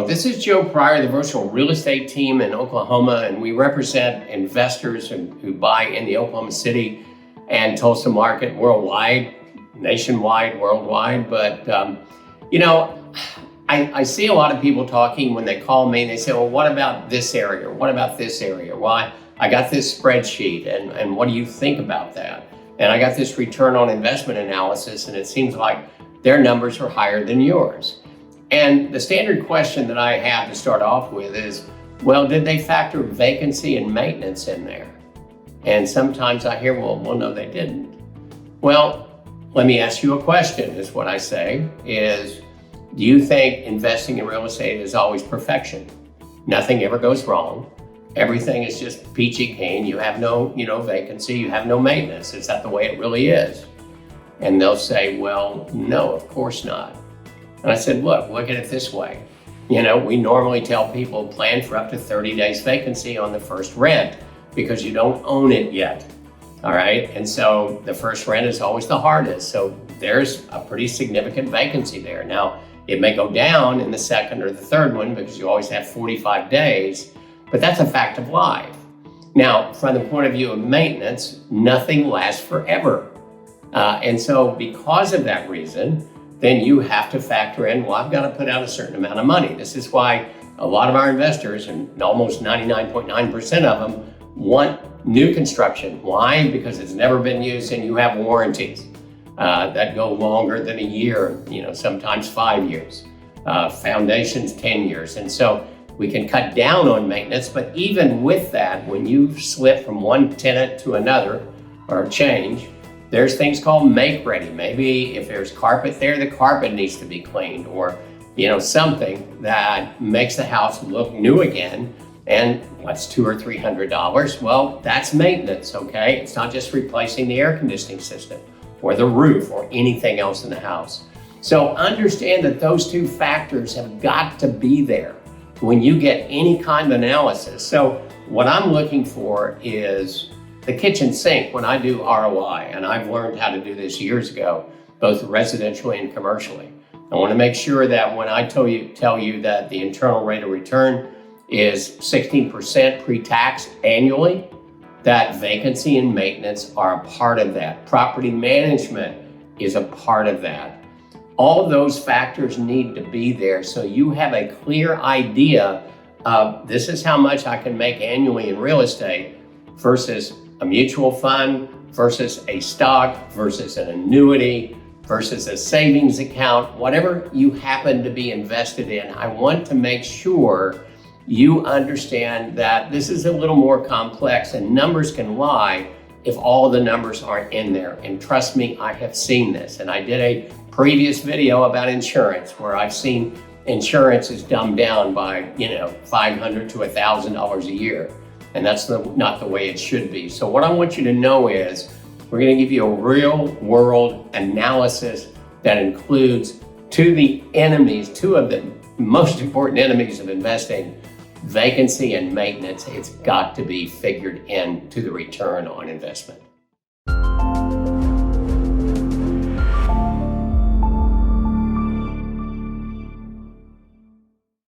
Hello, this is Joe Pryor, the virtual real estate team in Oklahoma, and we represent investors who buy in the Oklahoma City and Tulsa market worldwide, nationwide, worldwide. But, I see a lot of people talking when they call me and they say, well, what about this area? What about this area? Well, I got this spreadsheet and what do you think about that? And I got this return on investment analysis and it seems like their numbers are higher than yours. And the standard question that I have to start off with is, well, did they factor vacancy and maintenance in there? And sometimes I hear, well, no, they didn't. Well, let me ask you a question, is what I say, is do you think investing in real estate is always perfection? Nothing ever goes wrong. Everything is just peachy keen. You have no, vacancy, you have no maintenance. Is that the way it really is? And they'll say, well, no, of course not. And I said, look at it this way. We normally tell people plan for up to 30 days vacancy on the first rent because you don't own it yet. All right. And so the first rent is always the hardest. So there's a pretty significant vacancy there. Now, it may go down in the second or the third one because you always have 45 days, but that's a fact of life. Now, from the point of view of maintenance, nothing lasts forever. And so because of that reason, then you have to factor in, well, I've got to put out a certain amount of money. This is why a lot of our investors, and almost 99.9% of them, want new construction. Why? Because it's never been used and you have warranties that go longer than a year, sometimes 5 years, foundations 10 years. And so we can cut down on maintenance, but even with that, when you slip from one tenant to another or change, there's things called make ready. Maybe if there's carpet there, the carpet needs to be cleaned, or something that makes the house look new again. And what's $200 or $300? Well, that's maintenance, okay? It's not just replacing the air conditioning system or the roof or anything else in the house. So understand that those two factors have got to be there when you get any kind of analysis. So what I'm looking for is the kitchen sink when I do ROI, and I've learned how to do this years ago, both residentially and commercially. I want to make sure that when I tell you that the internal rate of return is 16% pre-tax annually, that vacancy and maintenance are a part of that. Property management is a part of that. All of those factors need to be there so you have a clear idea of this is how much I can make annually in real estate versus a mutual fund versus a stock versus an annuity versus a savings account, whatever you happen to be invested in. I want to make sure you understand that this is a little more complex and numbers can lie if all the numbers aren't in there. And trust me, I have seen this. And I did a previous video about insurance where I've seen insurance is dumbed down by, $500 to $1,000 a year. And that's not the way it should be. So what I want you to know is we're going to give you a real world analysis that includes two of the most important enemies of investing, vacancy and maintenance. It's got to be figured into the return on investment.